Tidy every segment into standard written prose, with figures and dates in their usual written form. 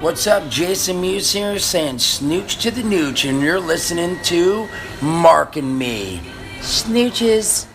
What's up, Jason Mewes here saying snooch to the nooch, and you're listening to Mark and Me. Snooches.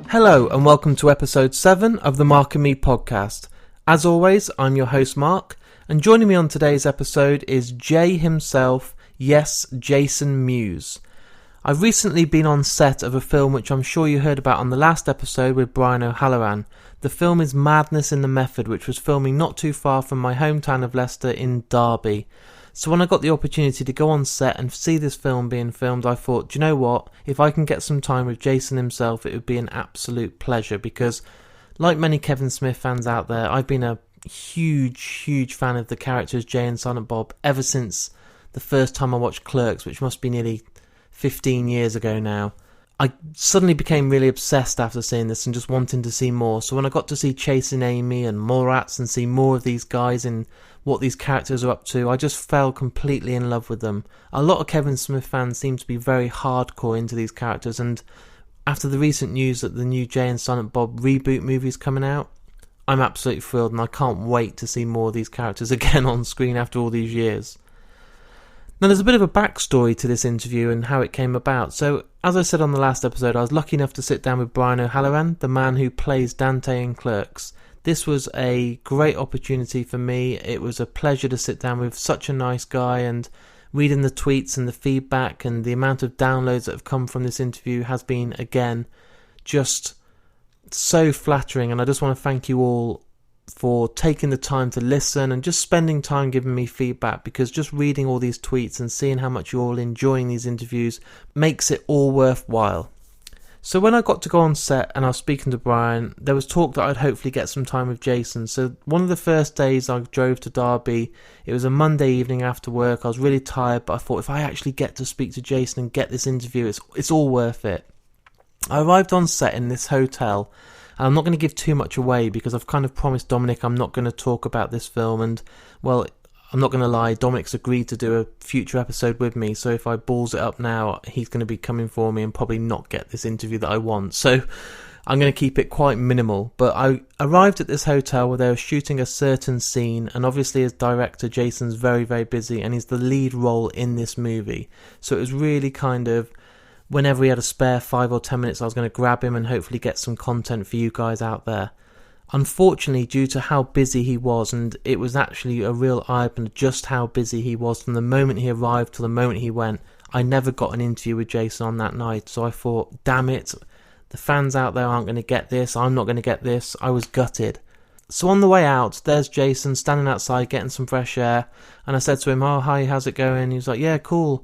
Hello and welcome to episode 7 of the Mark and Me podcast. As always, I'm your host Mark, and joining me on today's episode is Jay himself, yes, Jason Mewes. I've recently been on set of a film which I'm sure you heard about on the last episode with Brian O'Halloran. The film is Madness in the Method, which was filming not too far from my hometown of Leicester in Derby. So when I got the opportunity to go on set and see this film being filmed, I thought, do you know what? If I can get some time with Jason himself, it would be an absolute pleasure because, like many Kevin Smith fans out there, I've been a huge fan of the characters Jay and Silent Bob ever since the first time I watched Clerks, which must be nearly 15 years ago now. I suddenly became really obsessed after seeing this and just wanting to see more. So when I got to see Chasing Amy and Mallrats and see more of these guys and what these characters are up to, I just fell completely in love with them. A lot of Kevin Smith fans seem to be very hardcore into these characters, and after the recent news that the new Jay and Silent Bob reboot movie is coming out, I'm absolutely thrilled and I can't wait to see more of these characters again on screen after all these years. Now there's a bit of a backstory to this interview and how it came about. So as I said on the last episode, I was lucky enough to sit down with Brian O'Halloran, the man who plays Dante in Clerks. This was a great opportunity for me. It was a pleasure to sit down with such a nice guy, and reading the tweets and the feedback and the amount of downloads that have come from this interview has been, again, just so flattering. And I just want to thank you all for taking the time to listen and just spending time giving me feedback, because just reading all these tweets and seeing how much you're all enjoying these interviews makes it all worthwhile. So when I got to go on set and I was speaking to Brian, there was talk that I'd hopefully get some time with Jason. So one of the first days I drove to Derby, it was a Monday evening after work. I was really tired, but I thought if I actually get to speak to Jason and get this interview, it's all worth it. I arrived on set in this hotel, and I'm not going to give too much away because I've kind of promised Dominic I'm not going to talk about this film, and well, I'm not going to lie, Dominic's agreed to do a future episode with me, so if I balls it up now, he's going to be coming for me and probably not get this interview that I want. So I'm going to keep it quite minimal. But I arrived at this hotel where they were shooting a certain scene, and obviously as director, Jason's very busy, and he's the lead role in this movie. So it was really kind of, whenever he had a spare 5 or 10 minutes, I was going to grab him and hopefully get some content for you guys out there. Unfortunately, due to how busy he was, and it was actually a real eye-opener just how busy he was from the moment he arrived to the moment he went, I never got an interview with Jason on that night. So I thought, damn it, the fans out there aren't going to get this, I'm not going to get this. I was gutted. So on the way out, there's Jason standing outside getting some fresh air, and I said to him, oh hi, how's it going? He was like, yeah, cool.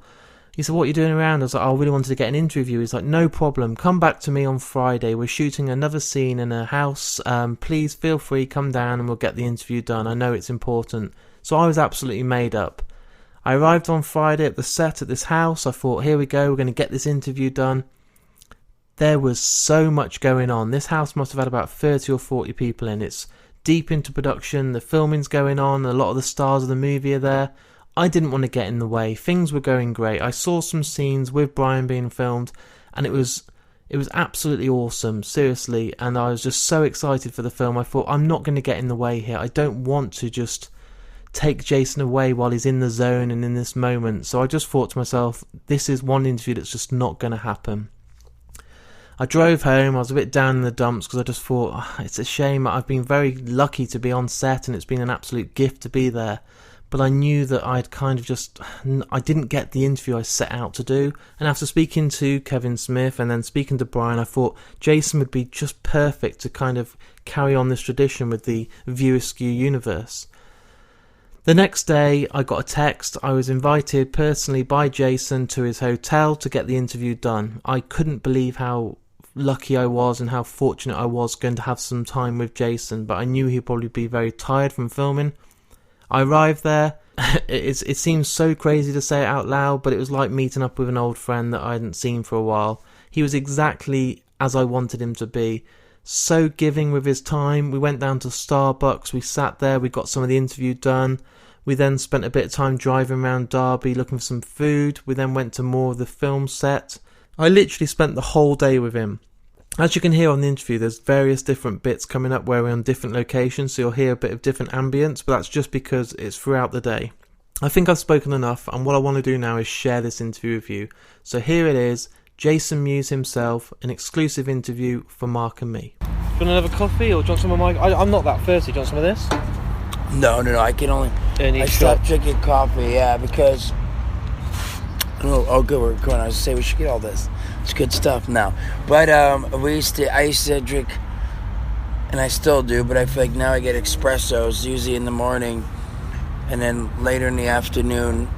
He said, what are you doing around? I was like, I really wanted to get an interview. He's like, no problem. Come back to me on Friday. We're shooting another scene in a house. Please feel free, come down and we'll get the interview done. I know it's important. So I was absolutely made up. I arrived on Friday at the set at this house. I thought, here we go. We're going to get this interview done. There was so much going on. This house must have had about 30 or 40 people in. It's deep into production. The filming's going on. A lot of the stars of the movie are there. I didn't want to get in the way. Things were going great. I saw some scenes with Brian being filmed, and it was absolutely awesome, seriously, and I was just so excited for the film. I thought, I'm not going to get in the way here. I don't want to just take Jason away while he's in the zone and in this moment. So I just thought to myself, this is one interview that's just not going to happen. I drove home. I was a bit down in the dumps because I just thought, it's a shame. I've been very lucky to be on set, and it's been an absolute gift to be there. But I knew that I didn't get the interview I set out to do. And after speaking to Kevin Smith and then speaking to Brian, I thought Jason would be just perfect to kind of carry on this tradition with the View Askew universe. The next day, I got a text. I was invited personally by Jason to his hotel to get the interview done. I couldn't believe how lucky I was and how fortunate I was going to have some time with Jason, but I knew he'd probably be very tired from filming. I arrived there. It seems so crazy to say it out loud, but it was like meeting up with an old friend that I hadn't seen for a while. He was exactly as I wanted him to be. So giving with his time. We went down to Starbucks, we sat there, we got some of the interview done. We then spent a bit of time driving around Derby looking for some food. We then went to more of the film set. I literally spent the whole day with him. As you can hear on the interview, there's various different bits coming up where we're on different locations, so you'll hear a bit of different ambience, but that's just because it's throughout the day. I think I've spoken enough, and what I want to do now is share this interview with you. So here it is, Jason Mewes himself, an exclusive interview for Mark and me. Do you want another coffee, or do you want some of my... I'm not that thirsty. Do you want some of this? No, I can only... I stopped drinking coffee, because... Oh, good, we're going. I was say we should get all this. It's good stuff now. But I used to drink, and I still do, but I feel like now I get espressos, usually in the morning, and then later in the afternoon,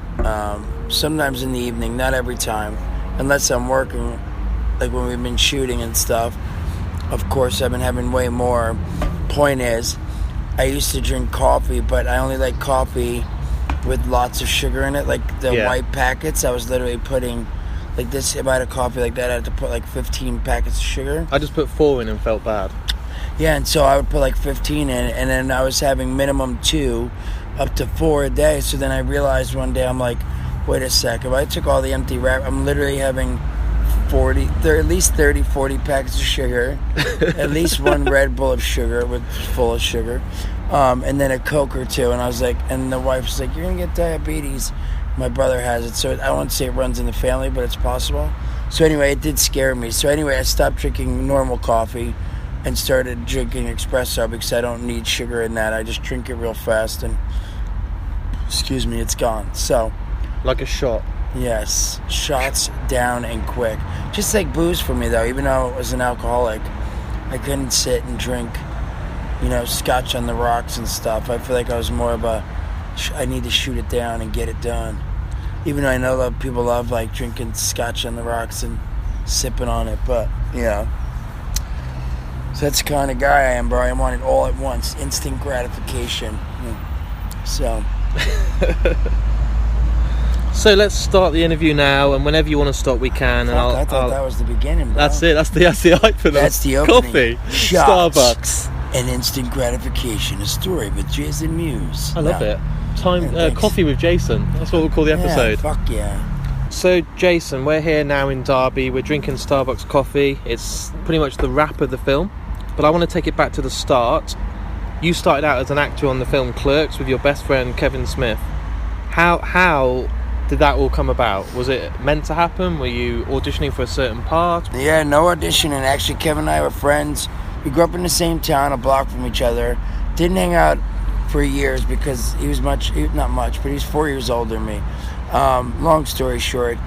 sometimes in the evening, not every time, unless I'm working, like when we've been shooting and stuff. Of course, I've been having way more. Point is, I used to drink coffee, but I only like coffee with lots of sugar in it, like the white packets. I was literally putting, like this, if I had a coffee like that, I had to put like 15 packets of sugar. I just put 4 in and felt bad. Yeah, and so I would put like 15 in, and then I was having minimum 2, up to 4 a day. So then I realized one day, I'm like, wait a sec, if I took all the empty wrap, I'm literally having at least 30, 40 packets of sugar, at least one Red Bull of sugar, full of sugar, and then a Coke or 2. And I was like, and the wife's like, you're going to get diabetes. My brother has it, so I won't say it runs in the family, but it's possible. So anyway, it did scare me. So anyway, I stopped drinking normal coffee and started drinking espresso because I don't need sugar in that. I just drink it real fast and, it's gone. So, like a shot. Yes, shots down and quick. Just like booze for me, though. Even though I was an alcoholic, I couldn't sit and drink, scotch on the rocks and stuff. I feel like I was more of I need to shoot it down and get it done. Even though I know that people love like drinking scotch on the rocks and sipping on it, but So that's the kind of guy I am, bro. I want it all at once, instant gratification. So. So let's start the interview now, and whenever you want to stop, we can. I thought that was the beginning, bro. That's it. That's the hype for them. That's the opening. Coffee, shots, Starbucks, and instant gratification. A story with Jason Mewes. I love it. Coffee with Jason. That's what we'll call the episode. Yeah, fuck yeah. So Jason, we're here now in Derby. We're drinking Starbucks coffee. It's pretty much the wrap of the film, but I want to take it back to the start. You started out as an actor on the film Clerks with your best friend Kevin Smith. How did that all come about? Was it meant to happen? Were you auditioning for a certain part? Yeah, no auditioning. Actually, Kevin and I were friends. We grew up in the same town, a block from each other. Didn't hang out for years because he was not much, but he was 4 years older than me. Long story short,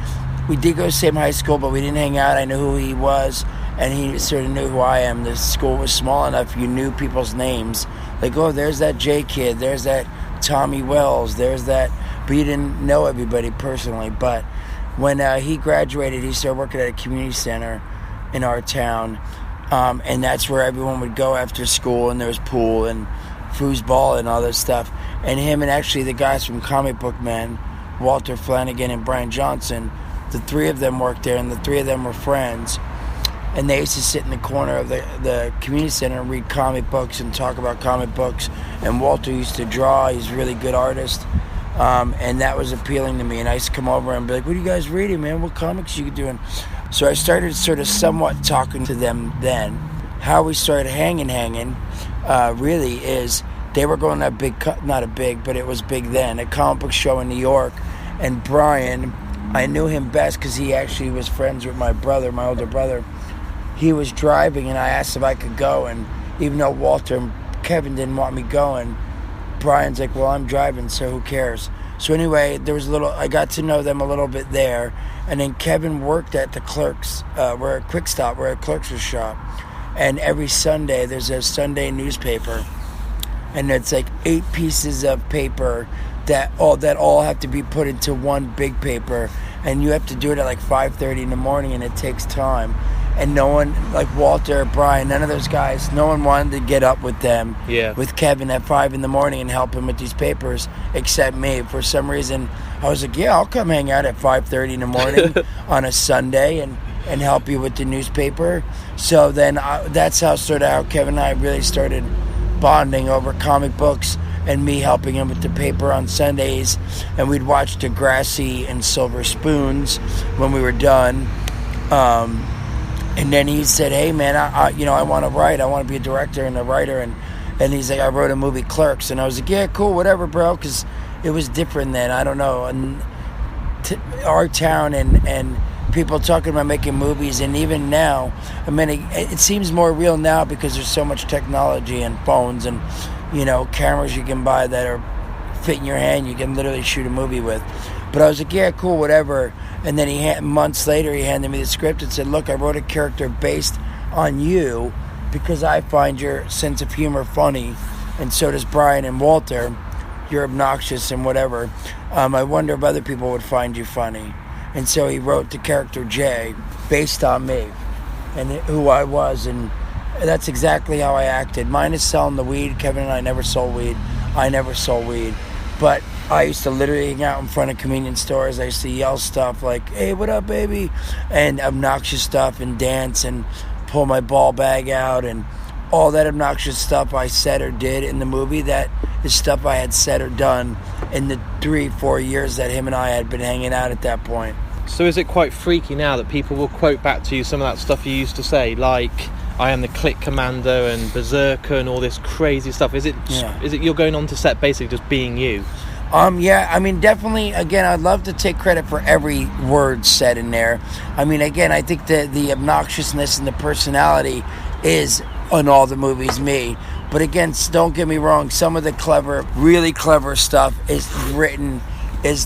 we did go to the same high school, but we didn't hang out. I knew who he was, and he sort of knew who I am. The school was small enough, you knew people's names. Like, oh, there's that J kid, there's that Tommy Wells, there's that... But you didn't know everybody personally. But when he graduated, he started working at a community center in our town. And that's where everyone would go after school, and there was pool and foosball and all that stuff. And him and actually the guys from Comic Book Men, Walter Flanagan and Brian Johnson, the 3 of them worked there, and the 3 of them were friends. And they used to sit in the corner of the community center and read comic books and talk about comic books. And Walter used to draw. He's a really good artist. And that was appealing to me. And I used to come over and be like, what are you guys reading, man? What comics are you doing? So I started sort of somewhat talking to them then. How we started hanging, really is they were going to a big, not a big, but it was big then, a comic book show in New York. And Brian, I knew him best because he actually was friends with my brother, my older brother. He was driving, and I asked if I could go. And even though Walter and Kevin didn't want me going, Brian's like, well, I'm driving, so who cares? So anyway, I got to know them a little bit there. And then Kevin worked at the Clerks, where a Clerks was shot. And every Sunday, there's a Sunday newspaper. And it's like 8 pieces of paper that all have to be put into one big paper. And you have to do it at like 5:30 in the morning, and it takes time. and no one, like Walter, Brian, none of those guys, no one wanted to get up with them, with Kevin at 5 a.m. and help him with these papers, except me. For some reason, I was like, yeah, I'll come hang out at 5:30 in the morning on a Sunday and help you with the newspaper. So then that's how Kevin and I really started bonding over comic books and me helping him with the paper on Sundays. And we'd watch Degrassi and Silver Spoons when we were done. And then he said, hey, man, I want to write. I want to be a director and a writer. And he's like, I wrote a movie, Clerks. And I was like, yeah, cool, whatever, bro, because it was different then. I don't know. And our town and people talking about making movies, and even now, I mean, it seems more real now because there's so much technology and phones and, cameras you can buy that are fit in your hand. You can literally shoot a movie with. But I was like, yeah, cool, whatever. And then months later, he handed me the script and said, look, I wrote a character based on you because I find your sense of humor funny, and so does Brian and Walter. You're obnoxious and whatever. I wonder if other people would find you funny. And so he wrote the character Jay based on me and who I was, and that's exactly how I acted. Mine is selling the weed. Kevin and I never sold weed. I never sold weed. But I used to literally hang out in front of convenience stores. I used to yell stuff like, hey, what up, baby? And obnoxious stuff, and dance and pull my ball bag out, and all that obnoxious stuff I said or did in the movie, that is stuff I had said or done in the 3-4 years that him and I had been hanging out at that point. So is it quite freaky now that people will quote back to you some of that stuff you used to say, like, I am the Click Commando and Berserker and all this crazy stuff? Is it you're going on to set basically just being you? Yeah, I mean, definitely, again, I'd love to take credit for every word said in there. I mean, again, I think that the obnoxiousness and the personality is, on all the movies, me. But again, don't get me wrong, some of the clever, really clever stuff is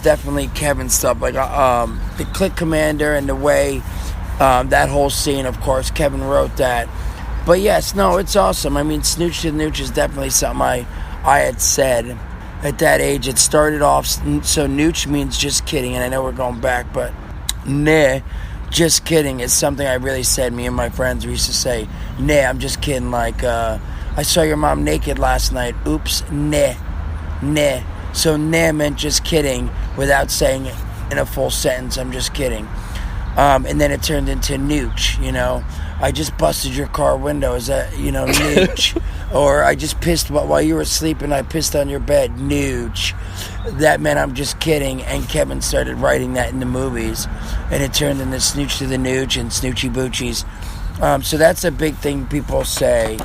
definitely Kevin's stuff. Like the Click Commander and the way, that whole scene, of course, Kevin wrote that. But yes, no, it's awesome. I mean, Snooch to Nooch is definitely something I had said. At that age, it started off, so Nooch means just kidding, and I know we're going back, but nah, just kidding is something I really said. Me and my friends, we used to say, nah, I'm just kidding, like, I saw your mom naked last night, oops, nah. So nah meant just kidding without saying it in a full sentence, I'm just kidding. And then it turned into Nooch, I just busted your car window, is that, Nooch. Or I just pissed while you were sleeping, I pissed on your bed, Nooch. That meant I'm just kidding, and Kevin started writing that in the movies, and it turned into Snooch to the Nooch and Snoochy Boochies. So that's a big thing people say,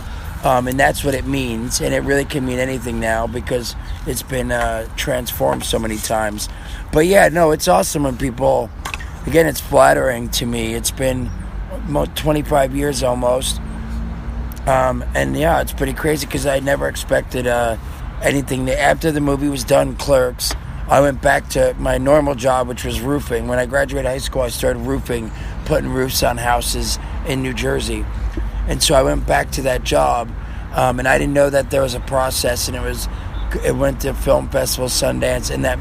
and that's what it means, and it really can mean anything now because it's been transformed so many times. But yeah, no, it's awesome when people, again, it's flattering to me. It's been 25 years almost. And yeah, it's pretty crazy because I never expected anything. After the movie was done, Clerks, I went back to my normal job, which was roofing. When I graduated high school, I started roofing, putting roofs on houses in New Jersey. And so I went back to that job, and I didn't know that there was a process, and it went to film festival, Sundance, and that,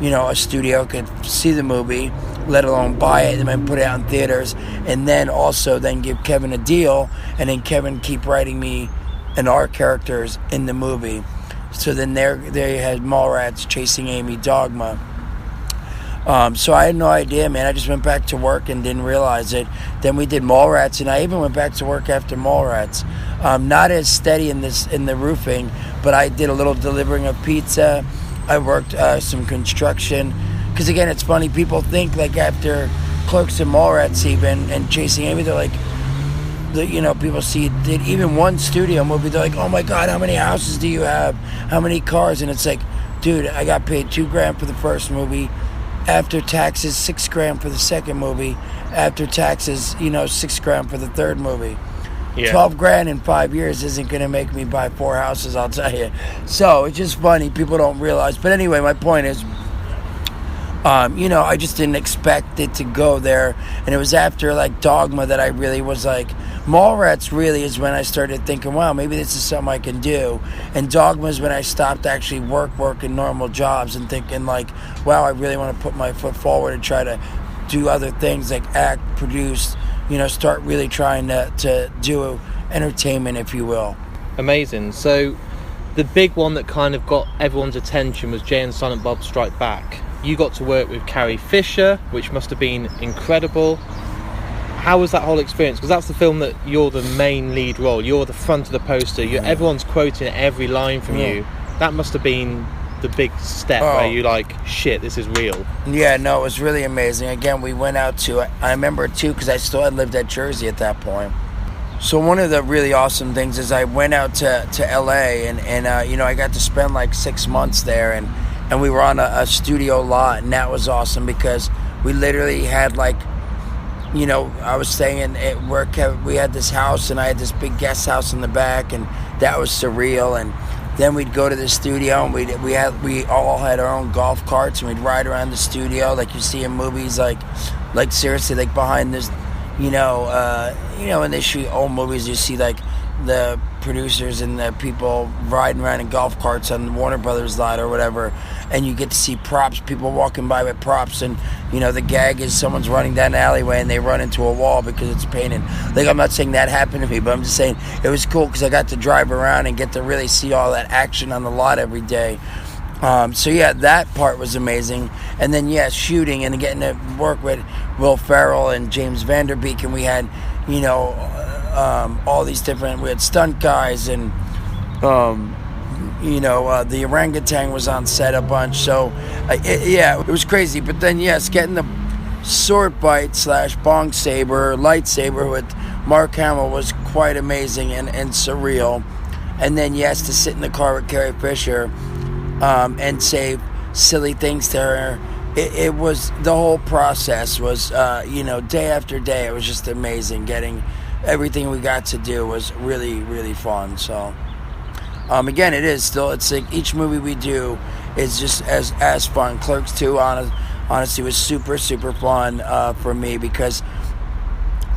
a studio could see the movie, let alone buy it and then put it out in theaters, and then also then give Kevin a deal, and then Kevin keep writing me and our characters in the movie. So then they had Mallrats, Chasing Amy, Dogma. So I had no idea, man. I just went back to work and didn't realize it. Then we did Mallrats, and I even went back to work after Mallrats. Not as steady in the roofing, but I did a little delivering of pizza. I worked some construction. Because again, it's funny, people think like after Clerks and Mallrats even, and Chasing Amy, they're like, people see did even one studio movie, they're like, oh my God, how many houses do you have? How many cars? And it's like, dude, I got paid $2,000 for the first movie. After taxes, $6,000 for the second movie. After taxes, $6,000 for the third movie. Yeah. $12,000 in 5 years isn't going to make me buy 4 houses, I'll tell you. So it's just funny, people don't realize. But anyway, my point is, I just didn't expect it to go there. And it was after, like, Dogma that I really was like, Mallrats really is when I started thinking, wow, maybe this is something I can do. And Dogma is when I stopped actually working normal jobs and thinking, like, wow, I really want to put my foot forward and try to do other things like act, produce, start really trying to do entertainment, if you will. Amazing. So the big one that kind of got everyone's attention was Jay and Silent Bob Strike Back. You got to work with Carrie Fisher, which must have been incredible. How was that whole experience? Because that's the film that you're the main lead role. You're the front of the poster. Everyone's quoting every line from you. That must have been the big step where you like, shit, this is real. Yeah, no, it was really amazing. Again, we went out to, I remember too, because I still had lived at Jersey at that point. So one of the really awesome things is I went out to LA and I got to spend like 6 months there and we were on a studio lot, and that was awesome because we literally had like, I was staying at work. We had this house, and I had this big guest house in the back, and that was surreal. And then we'd go to the studio, and we all had our own golf carts, and we'd ride around the studio like you see in movies, like seriously, like behind this, when they shoot old movies, you see like the producers and the people riding around in golf carts on the Warner Brothers lot or whatever, and you get to see props, people walking by with props, and the gag is someone's running down the alleyway and they run into a wall because it's painted. Like, I'm not saying that happened to me, but I'm just saying it was cool because I got to drive around and get to really see all that action on the lot every day. So yeah, that part was amazing. And then shooting and getting to work with Will Ferrell and James Vanderbeek, and we had all these different, we had stunt guys, and the orangutan was on set a bunch, so it was crazy. But then getting the sword bite / bong saber lightsaber with Mark Hamill was quite amazing and surreal. And then to sit in the car with Carrie Fisher and say silly things to her. It was, the whole process was day after day, it was just amazing. Getting everything we got to do was really, really fun. So again, it's like each movie we do is just as fun. Clerks 2 honestly was super, super fun for me, because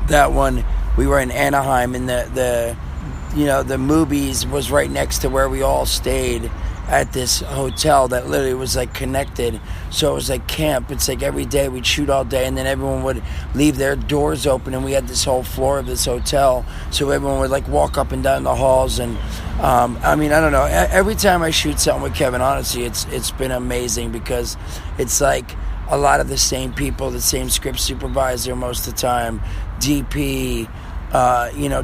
that one, we were in Anaheim, and the movies was right next to where we all stayed at this hotel that literally was like connected. So it was like camp. It's like every day we'd shoot all day, and then everyone would leave their doors open, and we had this whole floor of this hotel, so everyone would like walk up and down the halls. And I don't know, every time I shoot something with Kevin, honestly, it's been amazing, because it's like a lot of the same people, the same script supervisor most of the time, DP,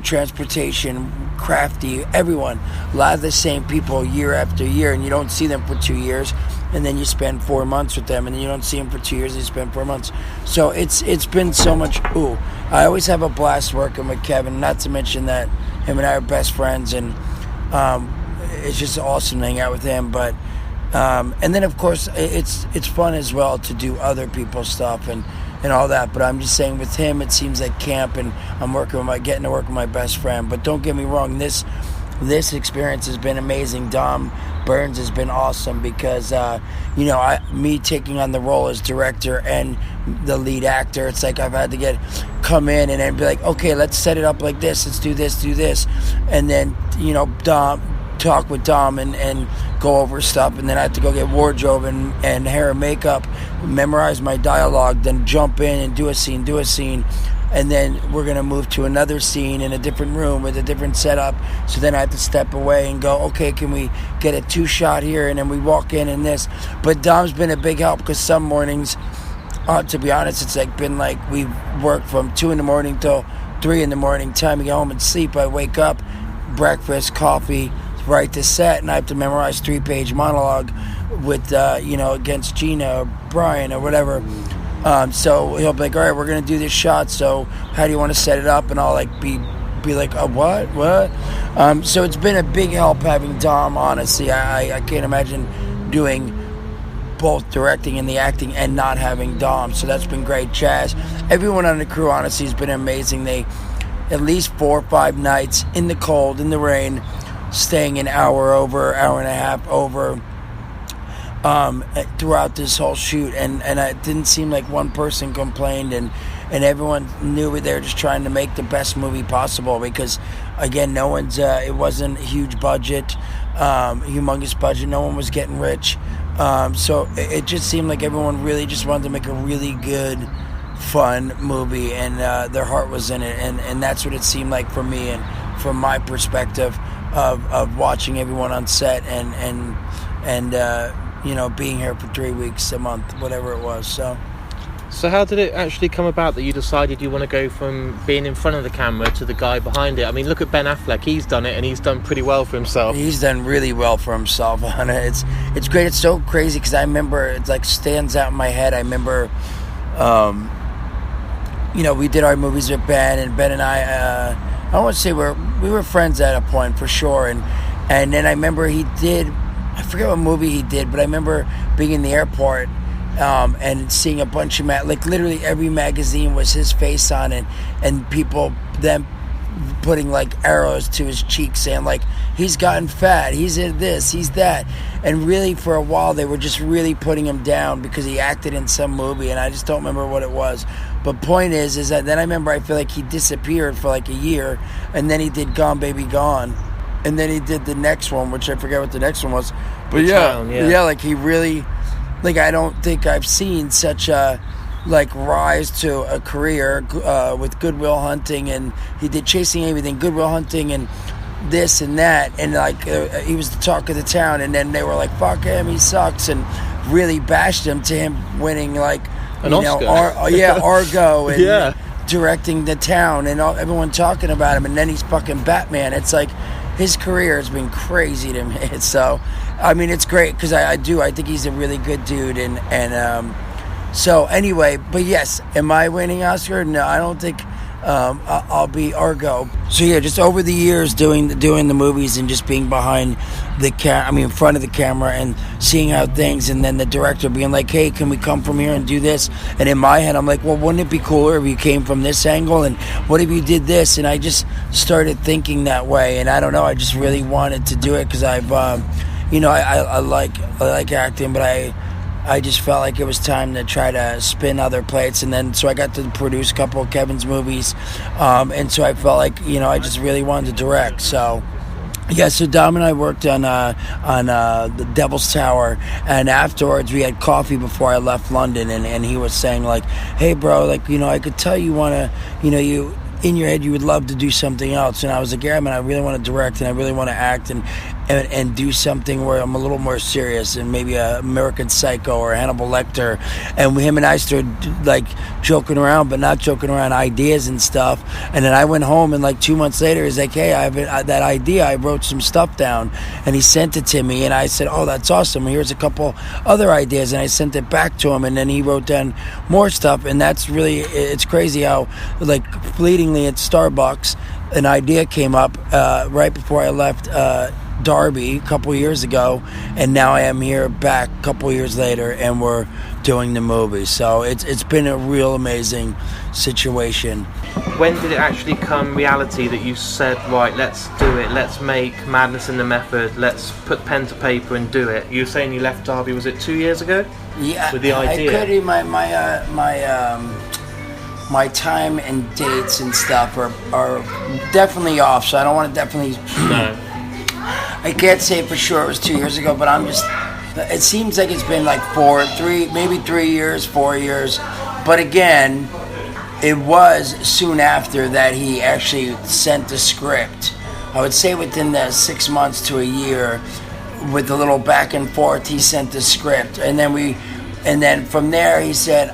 transportation, crafty, everyone, a lot of the same people year after year, and you don't see them for 2 years, and then you spend 4 months with them, and then you don't see them for 2 years, and you spend 4 months. So it's been so much. I always have a blast working with Kevin, not to mention that him and I are best friends, and it's just awesome to hang out with him. But and then of course it's fun as well to do other people's stuff and all that. But I'm just saying, with him, it seems like camp, and I'm getting to work with my best friend. But don't get me wrong, this experience has been amazing. Dom Burns has been awesome, because me taking on the role as director and the lead actor, it's like I've had to come in and then be like, okay, let's set it up like this, let's do this, and then talk with Dom and go over stuff, and then I have to go get wardrobe and hair and makeup, memorize my dialogue, then jump in and do a scene, and then we're going to move to another scene in a different room with a different setup. So then I have to step away and go, okay, can we get a 2-shot here, and then we walk in this. But Dom's been a big help, because some mornings, to be honest, it's like been like we've worked from 2 a.m. till 3 a.m. Time to get home and sleep, I wake up, breakfast, coffee, write the set, and I have to memorize 3-page monologue with against Gina or Brian or whatever. So he'll be like, all right, we're gonna do this shot, so how do you want to set it up? And I'll like be like, what? So it's been a big help having Dom, honestly. I can't imagine doing both directing and the acting and not having Dom, so that's been great. Chaz, everyone on the crew, honestly, has been amazing. They at least 4 or 5 nights in the cold, in the rain, staying an hour and a half over throughout this whole shoot, and it didn't seem like one person complained, and everyone knew they were just trying to make the best movie possible, because again, no one's it wasn't a huge budget, humongous budget, no one was getting rich, so it just seemed like everyone really just wanted to make a really good fun movie, and their heart was in it, and that's what it seemed like for me, and from my perspective of watching everyone on set and being here for 3 weeks, a month, whatever it was. So how did it actually come about that you decided you want to go from being in front of the camera to the guy behind it? I mean, look at Ben Affleck. He's done it, and he's done pretty well for himself. He's done really well for himself on it. It's great. It's so crazy because I remember, it's like stands out in my head. I remember, we did our movies with Ben, and Ben and I don't want to say we were friends at a point for sure. And then I remember I forget what movie he did, but I remember being in the airport and seeing a bunch of literally every magazine was his face on it, and people then putting like arrows to his cheeks saying like he's gotten fat, he's in this, he's that, and really for a while they were just really putting him down because he acted in some movie, and I just don't remember what it was. But point is that then I remember I feel like he disappeared for like a year, and then he did Gone Baby Gone, and then he did the next one, which I forget what the next one was, but yeah, like he really. Like, I don't think I've seen such a, rise to a career with Good Will Hunting, and he did Chasing Everything, Good Will Hunting, and this and that, and, he was the talk of the town, and then they were like, fuck him, he sucks, and really bashed him to him winning, an Oscar. Argo, and yeah. Directing The Town, and everyone talking about him, and then he's fucking Batman. It's like, his career has been crazy to me, so... I mean, it's great because I think he's a really good dude, and so anyway, but yes, am I winning Oscar? No, I don't think I'll be Argo. So yeah, just over the years doing the movies and just being behind in front of the camera and seeing how things, and then the director being like, hey, can we come from here and do this? And in my head, I'm like, well, wouldn't it be cooler if you came from this angle? And what if you did this? And I just started thinking that way, and I don't know, I just really wanted to do it because I've I like acting, but I just felt like it was time to try to spin other plates, and then so I got to produce a couple of Kevin's movies, and so I felt like I just really wanted to direct. So yeah, so Dom and I worked on The Devil's Tower, and afterwards we had coffee before I left London, and he was saying like, hey bro, I could tell you want to, you in your head you would love to do something else. And I was like, yeah man, I really want to direct, and I really want to act and do something where I'm a little more serious, and maybe a American Psycho or Hannibal Lecter. And him and I started joking around, but not joking around, ideas and stuff. And then I went home, and 2 months later he's like, hey, I have that idea, I wrote some stuff down, and he sent it to me, and I said, oh, that's awesome, here's a couple other ideas, and I sent it back to him, and then he wrote down more stuff. And that's really, it's crazy how fleetingly at Starbucks an idea came up right before I left Derby a couple years ago, and now I am here back a couple years later, and we're doing the movie. So it's been a real amazing situation. When did it actually come reality that you said, right, let's do it, let's make Madness in the Method, let's put pen to paper and do it? You were saying you left Derby, was it 2 years ago? Yeah, with the idea. I could my time and dates and stuff are definitely off, so I don't want to definitely. No. I can't say for sure it was 2 years ago, but it seems like it's been 3 years, 4 years. But again, it was soon after that he actually sent the script. I would say within the 6 months to a year, with a little back and forth, he sent the script. And then from there he said,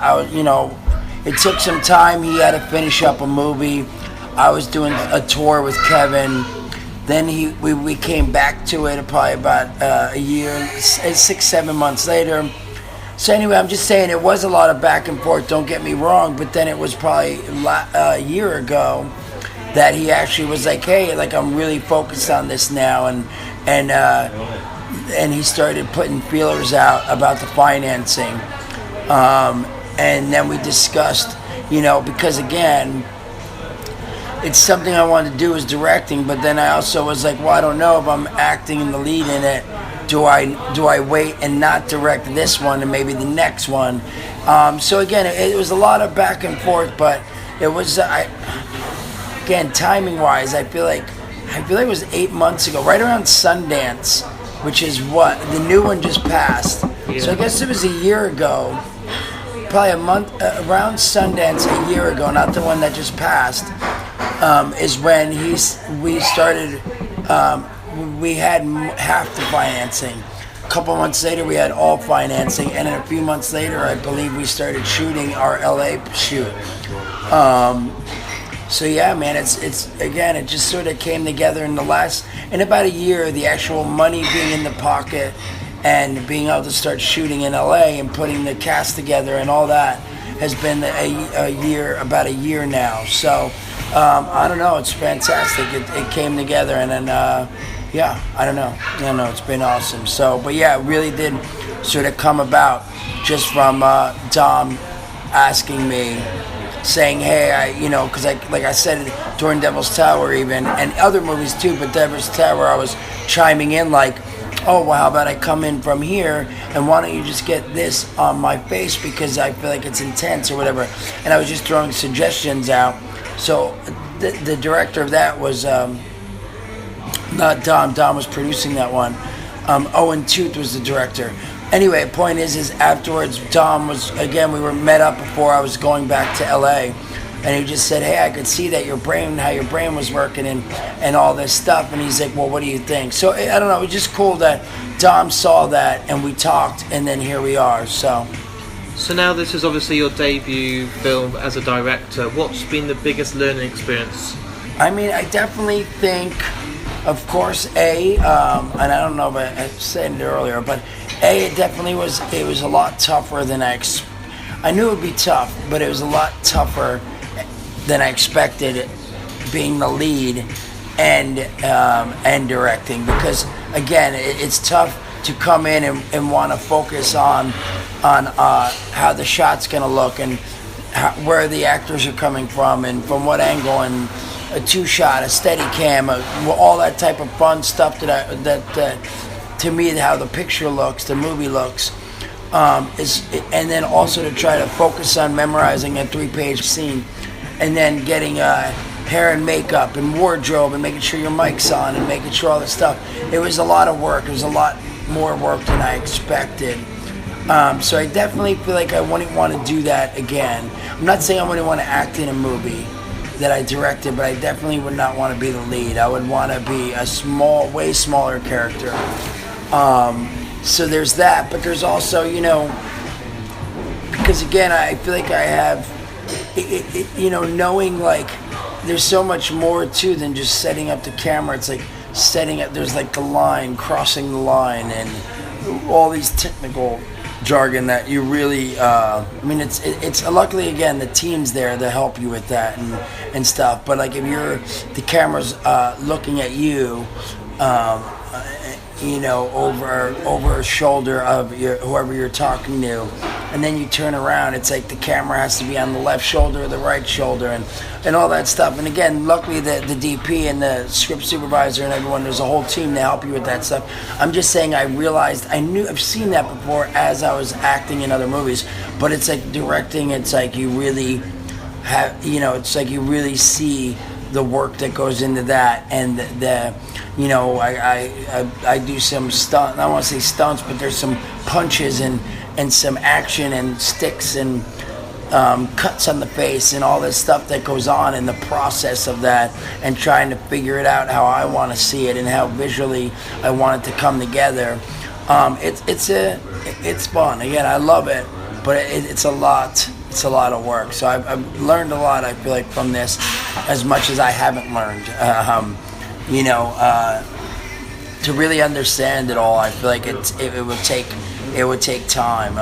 it took some time. He had to finish up a movie. I was doing a tour with Kevin. Then we came back to it probably about a year, 6-7 months later. So anyway, I'm just saying it was a lot of back and forth, don't get me wrong, but then it was probably a year ago that he actually was like, hey, I'm really focused on this now, and he started putting feelers out about the financing. And then we discussed, because again, it's something I wanted to do is directing, but then I also was like, well, I don't know if I'm acting in the lead in it. Do I wait and not direct this one and maybe the next one? So again, it was a lot of back and forth, but it was again, timing wise, I feel like it was 8 months ago, right around Sundance, which is what the new one just passed. Yeah. So I guess it was a year ago probably a month, around Sundance a year ago, not the one that just passed, is when we started, we had half the financing. A couple months later, we had all financing, and then a few months later, I believe we started shooting our LA shoot. So yeah, man, it's again, it just sort of came together in about a year, the actual money being in the pocket and being able to start shooting in LA and putting the cast together and all that has been about a year now. So I don't know, it's fantastic. It came together, and then yeah, I don't know, it's been awesome. So, but yeah, it really did sort of come about just from Dom asking me, saying, hey, because like I said during Devil's Tower even, and other movies too, but Devil's Tower I was chiming in like, oh, well, how about I come in from here, and why don't you just get this on my face because I feel like it's intense or whatever. And I was just throwing suggestions out. So the director of that was not Dom. Dom was producing that one. Owen Tooth was the director. Anyway, point is afterwards, Dom was, again, we were met up before I was going back to LA, and he just said, hey, I could see that how your brain was working and all this stuff, and he's like, well, what do you think? So, I don't know, it was just cool that Dom saw that, and we talked, and then here we are, so. So now this is obviously your debut film as a director. What's been the biggest learning experience? I mean, I definitely think, of course, and I don't know if I said it earlier, but it definitely was a lot tougher than I knew it would be tough, but it was a lot tougher than I expected, being the lead and directing, because again, it's tough to come in and want to focus on how the shot's going to look and where the actors are coming from and from what angle, and a two-shot, a steady cam, all that type of fun stuff that to me, how the picture looks, the movie looks, and then also to try to focus on memorizing a 3-page scene, and then getting hair and makeup and wardrobe and making sure your mic's on and making sure all this stuff. It was a lot of work. It was a lot more work than I expected. So I definitely feel like I wouldn't want to do that again. I'm not saying I wouldn't want to act in a movie that I directed, but I definitely would not want to be the lead. I would want to be a way smaller character. So there's that, but there's also, because again, I feel like I have, knowing like there's so much more too than just setting up the camera. It's like setting up, there's like the line, crossing the line, and all these technical jargon that you really, it's luckily again the team's there to help you with that and stuff. But like if the camera's looking at you, over a shoulder of whoever you're talking to, and then you turn around, it's like the camera has to be on the left shoulder or the right shoulder, and all that stuff. And again, luckily the DP and the script supervisor and everyone, there's a whole team to help you with that stuff. I'm just saying, I realized I've seen that before as I was acting in other movies, but it's like directing, it's like you really have, it's like you really see the work that goes into that, and I do some stunt. I don't want to say stunts, but there's some punches and some action and sticks and cuts on the face and all this stuff that goes on in the process of that, and trying to figure it out how I want to see it and how visually I want it to come together. It's fun. Again, I love it, but it's a lot. It's a lot of work. So I've learned a lot, I feel like, from this, as much as I haven't learned. To really understand it all, I feel like it would take time.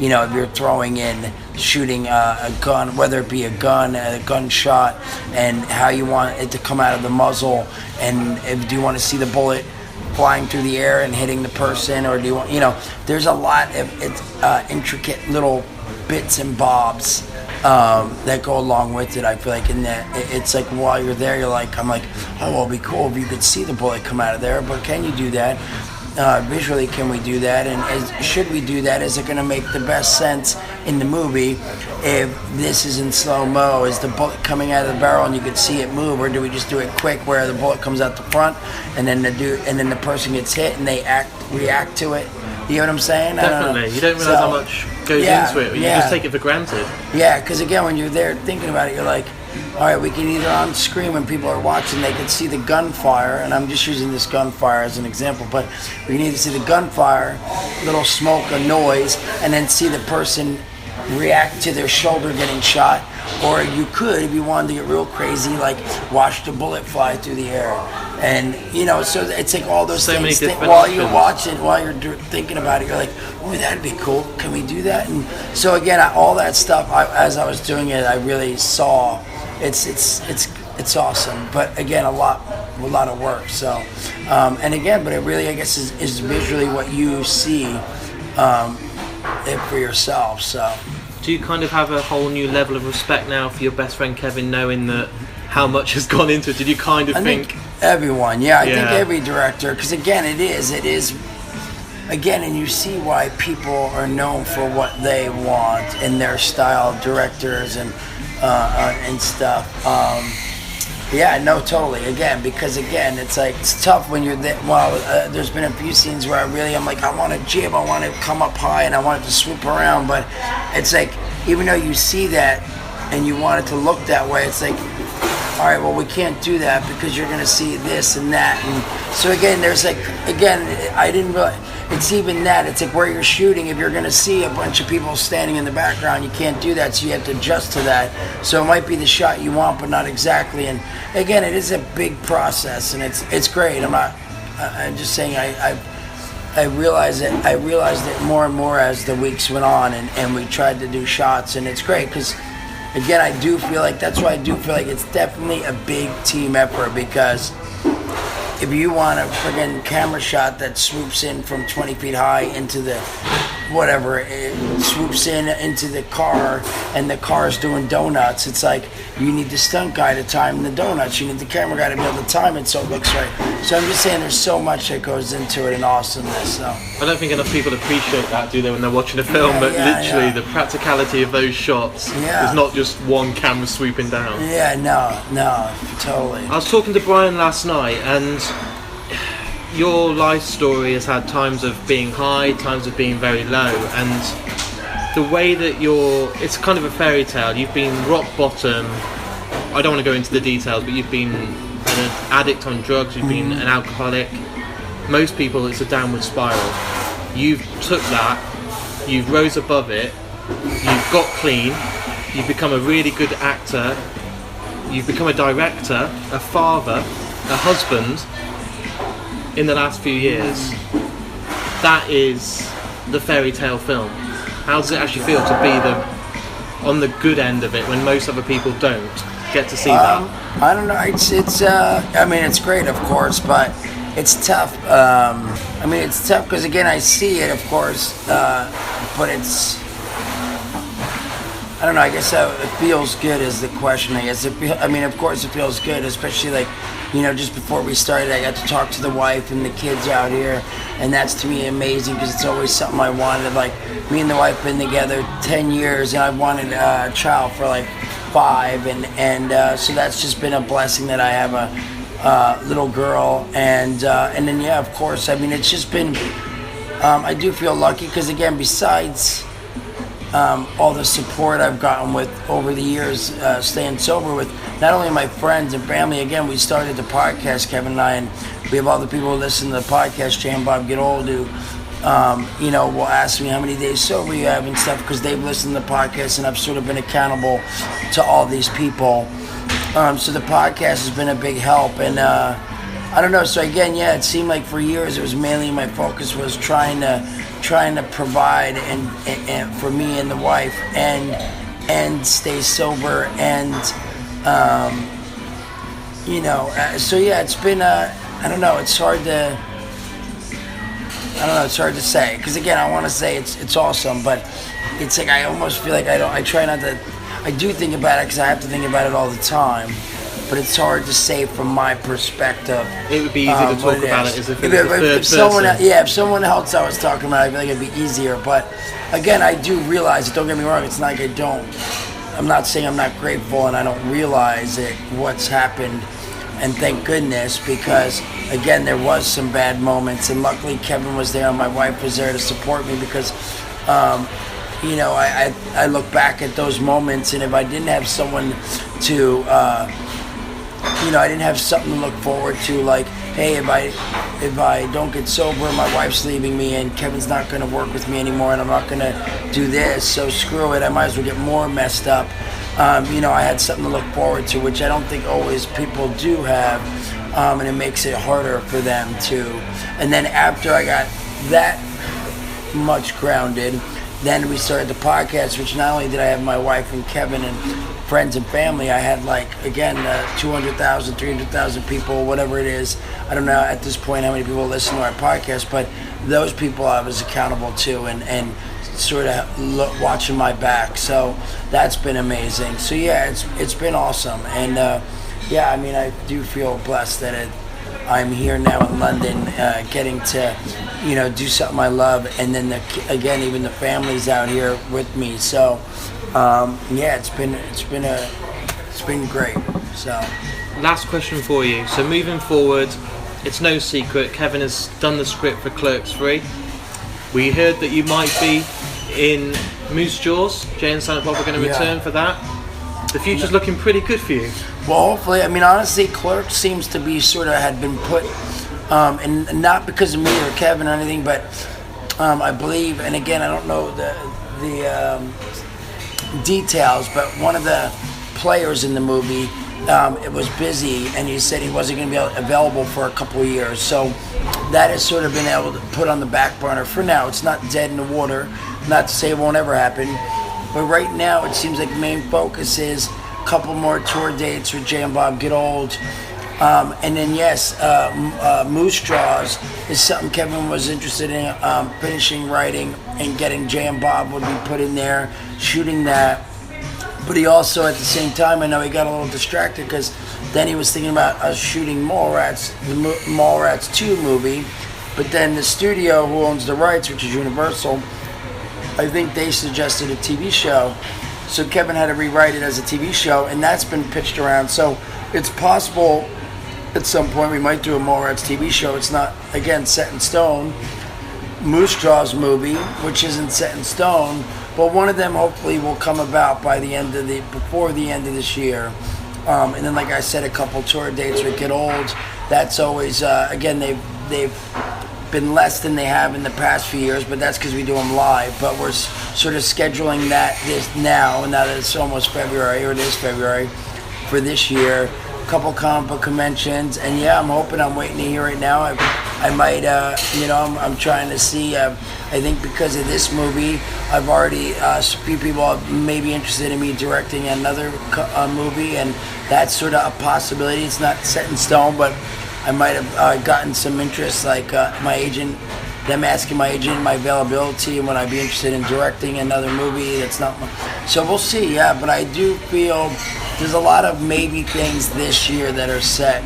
If you're throwing in shooting a gun, whether it be a gunshot, and how you want it to come out of the muzzle, and do you want to see the bullet flying through the air and hitting the person, or do you want, there's a lot of intricate little bits and bobs that go along with it. I feel like in that, it's like while you're there, I'm like, oh, well, it'd be cool if you could see the bullet come out of there, but can you do that? Visually, can we do that? And should we do that? Is it going to make the best sense in the movie if this is in slow-mo? Is the bullet coming out of the barrel and you could see it move, or do we just do it quick where the bullet comes out the front and then the person gets hit and they react to it? You know what I'm saying? Definitely. You don't realise how much goes into it. You just take it for granted. Yeah, because again, when you're there thinking about it, you're like, all right, we can either on screen when people are watching, they can see the gunfire, and I'm just using this gunfire as an example, but we can either see the gunfire, little smoke, a noise, and then see the person react to their shoulder getting shot, or you could, if you wanted to get real crazy, like watch the bullet fly through the air. And so it's like all those things while you're watching, while you're thinking about it, you're like, oh, that'd be cool, can we do that? And so again, all that stuff, as I was doing it, I really saw it's awesome, but again, a lot of work. So and again, but it really, I guess, is visually what you see it for yourself. So do you kind of have a whole new level of respect now for your best friend Kevin, knowing that how much has gone into it? Did you kind of think everyone? I think every director, because again, it is again, and you see why people are known for what they want in their style, directors and stuff. Totally. Again, because again, it's like, it's tough when you're there. Well, there's been a few scenes where I'm like, I want to jib, I want to come up high, and I want it to swoop around. But it's like, even though you see that and you want it to look that way, it's like, all right, well, we can't do that because you're going to see this and that. And so again, there's like, I didn't realize, it's even that. It's like where you're shooting, if you're going to see a bunch of people standing in the background, you can't do that, so you have to adjust to that. So it might be the shot you want, but not exactly. And again, it is a big process, and it's great. I'm just saying, I realized it more and more as the weeks went on, and we tried to do shots, and it's great because, again, I do feel like, that's why I do feel like it's definitely a big team effort, because if you want a friggin' camera shot that swoops in from 20 feet high into the whatever, it swoops in into the car, and the car's doing donuts, it's like, you need the stunt guy to time the donuts, you need the camera guy to be able to time it so it looks right. So I'm just saying, there's so much that goes into it, and awesomeness. So I don't think enough people appreciate that, do they, when they're watching a film? But literally, the practicality of those shots is not just one camera swooping down. No, totally. I was talking to Brian last night, and your life story has had times of being high, times of being very low, and the way that it's kind of a fairy tale. You've been rock bottom. I don't want to go into the details, but you've been an addict on drugs, you've been an alcoholic. Most people, it's a downward spiral. You've took that, you've rose above it, you've got clean, you've become a really good actor, you've become a director, a father, a husband in the last few years. That is the fairy tale film. How does it actually feel to be on the good end of it when most other people don't get to see that? I don't know. It's great, of course, but it's tough. It's tough because, again, I see it, of course, but it's, I don't know. I guess it feels good is the question. I guess of course, it feels good, especially like, just before we started, I got to talk to the wife and the kids out here, and that's to me amazing because it's always something I wanted. Like, me and the wife been together 10 years, and I've wanted a child for like 5, and so that's just been a blessing that I have a little girl, and then of course, it's just been. I do feel lucky because, again, besides all the support I've gotten with over the years, staying sober with not only my friends and family. Again, we started the podcast, Kevin and I, and we have all the people who listen to the podcast, Jay and Bob Get Old, who will ask me how many days sober you have and stuff, because they've listened to the podcast, and I've sort of been accountable to all these people. So the podcast has been a big help, and I don't know. So again, it seemed like for years it was mainly my focus was trying to provide and for me and the wife and stay sober, and it's been I don't know. It's hard to say, because again, I want to say it's awesome, but it's like I almost feel like I try not to. I do think about it because I have to think about it all the time, but it's hard to say from my perspective. It would be easy to talk about it as if it was the third person. If someone else I was talking about, I feel like it'd be easier. But again, I do realize it. Don't get me wrong. It's not like I don't. I'm not saying I'm not grateful and I don't realize what's happened, and thank goodness, because again, there was some bad moments, and luckily Kevin was there and my wife was there to support me because, I look back at those moments, and if I didn't have someone to, I didn't have something to look forward to, like, hey, if I don't get sober, my wife's leaving me and Kevin's not going to work with me anymore and I'm not going to do this, so screw it, I might as well get more messed up. I had something to look forward to, which I don't think always people do have, and it makes it harder for them to. And then after I got that much grounded, then we started the podcast, which not only did I have my wife and Kevin and friends and family, I had 200,000, 300,000 people, whatever it is. I don't know at this point how many people listen to our podcast, but those people I was accountable to and sort of watching my back. So that's been amazing. So yeah, it's been awesome. And I do feel blessed that I'm here now in London, getting to, do something I love, and then even the family's out here with me. So, it's been great. So, last question for you. So moving forward, it's no secret Kevin has done the script for Clerks 3. We heard that you might be in Moose Jaws. Jay and Silent Bob are going to return for that. The future's looking pretty good for you. Well, hopefully. I mean, honestly, Clerks seems to be had been put, and not because of me or Kevin or anything, but I believe, and again, I don't know the details, but one of the players in the movie, it was busy, and he said he wasn't going to be available for a couple of years. So that has sort of been able to put on the back burner for now. It's not dead in the water. Not to say it won't ever happen. But right now, it seems like the main focus is a couple more tour dates with Jay and Bob Get Old. And then, Moose Jaws is something Kevin was interested in finishing writing and getting Jay and Bob would be put in there, shooting that. But he also, at the same time, I know he got a little distracted because then he was thinking about us shooting Mallrats, the Mallrats 2 movie. But then the studio who owns the rights, which is Universal, I think they suggested a TV show. So Kevin had to rewrite it as a TV show, and that's been pitched around. So it's possible at some point we might do a Mallrats TV show. It's not, again, set in stone. Moose Jaws movie, which isn't set in stone, but one of them hopefully will come about before the end of this year. And then, like I said, a couple tour dates with Get Old. That's always, again, they've been less than they have in the past few years, but that's because we do them live. But we're sort of scheduling this now that it's almost February, or it is February, for this year. A couple comic book conventions, and I'm waiting to hear right now. I might, I'm trying to see. I think because of this movie, I've already, a few people may be interested in me directing another movie, and that's sort of a possibility. It's not set in stone, but I might have gotten some interest, like my agent, them asking my agent my availability and would I be interested in directing another movie. That's not so we'll see. Yeah, but I do feel there's a lot of maybe things this year that are set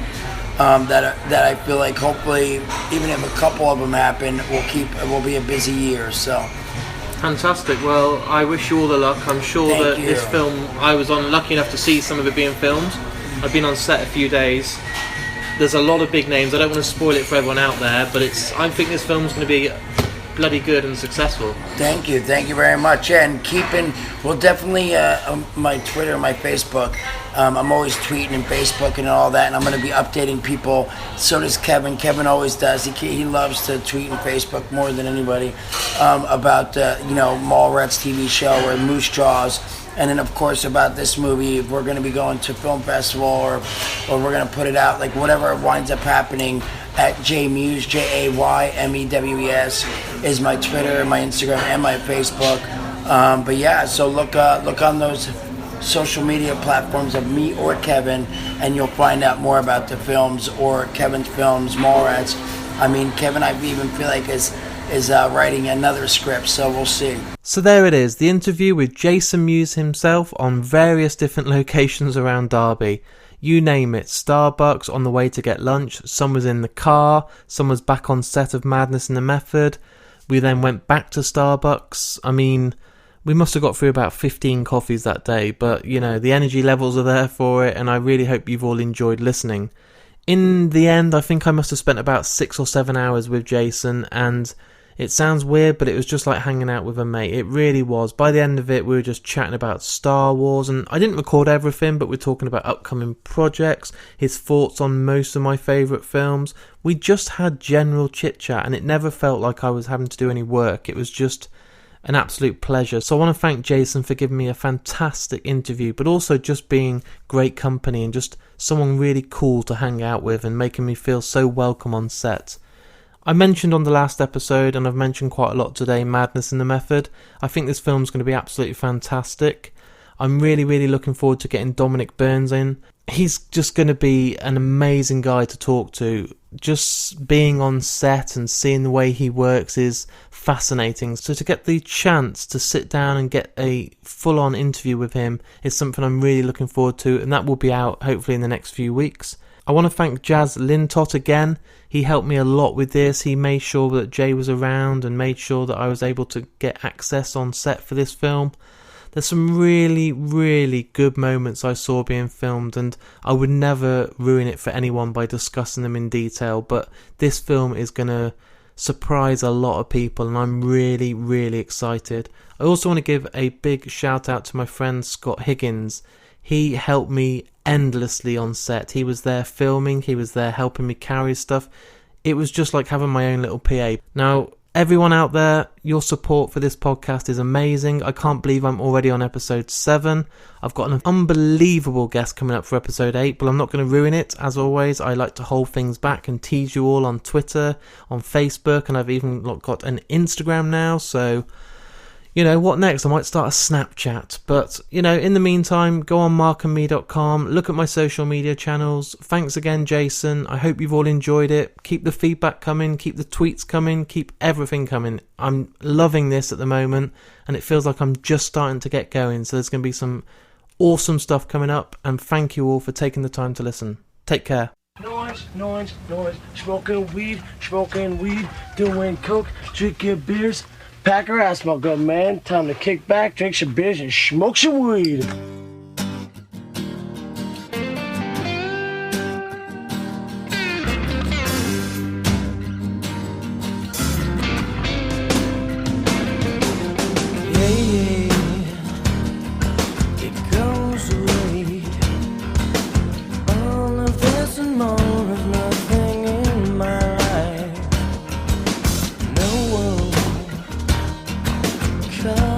that I feel like hopefully, even if a couple of them happen, it will be a busy year. So. Fantastic. Well, I wish you all the luck. I'm sure that this film, I was lucky enough to see some of it being filmed. I've been on set a few days. There's a lot of big names. I don't want to spoil it for everyone out there, but I think this film's going to be bloody good and successful. Thank you very much. Yeah, and we'll definitely, my Twitter, my Facebook, I'm always tweeting and Facebooking and all that, and I'm going to be updating people. So does Kevin. Kevin always does. He loves to tweet and Facebook more than anybody about Mallrats TV show or Moose Jaws. And then, of course, about this movie, if we're going to be going to film festival or we're going to put it out, like whatever winds up happening, at Jay Mewes, JAYMEWES, is my Twitter, my Instagram, and my Facebook. So look on those social media platforms of me or Kevin, and you'll find out more about the films or Kevin's films, Mallrats. I mean, Kevin, I even feel like is writing another script, so we'll see. So there it is, the interview with Jason Mewes himself on various different locations around Derby. You name it, Starbucks, on the way to get lunch, some was in the car, some was back on set of Madness and the Method. We then went back to Starbucks. I mean, we must have got through about 15 coffees that day, but, the energy levels are there for it, and I really hope you've all enjoyed listening. In the end, I think I must have spent about 6 or 7 hours with Jason, and it sounds weird, but it was just like hanging out with a mate. It really was. By the end of it, we were just chatting about Star Wars, and I didn't record everything, but we're talking about upcoming projects, his thoughts on most of my favourite films. We just had general chit-chat, and it never felt like I was having to do any work. It was just an absolute pleasure. So I want to thank Jason for giving me a fantastic interview, but also just being great company and just someone really cool to hang out with and making me feel so welcome on set. I mentioned on the last episode, and I've mentioned quite a lot today, Madness in the Method. I think this film's going to be absolutely fantastic. I'm really, really looking forward to getting Dominic Burns in. He's just going to be an amazing guy to talk to. Just being on set and seeing the way he works is fascinating. So to get the chance to sit down and get a full-on interview with him is something I'm really looking forward to, and that will be out hopefully in the next few weeks. I want to thank Jazz Lintott again. He helped me a lot with this. He made sure that Jay was around and made sure that I was able to get access on set for this film. There's some really, really good moments I saw being filmed, and I would never ruin it for anyone by discussing them in detail, but this film is going to surprise a lot of people, and I'm really, really excited. I also want to give a big shout out to my friend Scott Higgins. He helped me endlessly on set. He was there filming, he was there helping me carry stuff. It was just like having my own little PA. Now, everyone out there, your support for this podcast is amazing. I can't believe I'm already on episode 7. I've got an unbelievable guest coming up for episode 8, but I'm not going to ruin it. As always, I like to hold things back and tease you all on Twitter, on Facebook, and I've even got an Instagram now, so you know, what next? I might start a Snapchat. But, you know, in the meantime, go on markandme.com, look at my social media channels. Thanks again, Jason. I hope you've all enjoyed it. Keep the feedback coming, keep the tweets coming, keep everything coming. I'm loving this at the moment, and it feels like I'm just starting to get going. So there's going to be some awesome stuff coming up, and thank you all for taking the time to listen. Take care. Noise, noise, noise, smoking weed, doing coke, drinking beers. Pack her ass, my good man. Time to kick back, drink some beers, and smoke some weed. Yeah, it goes away. All of this and more of nothing in my life. No one come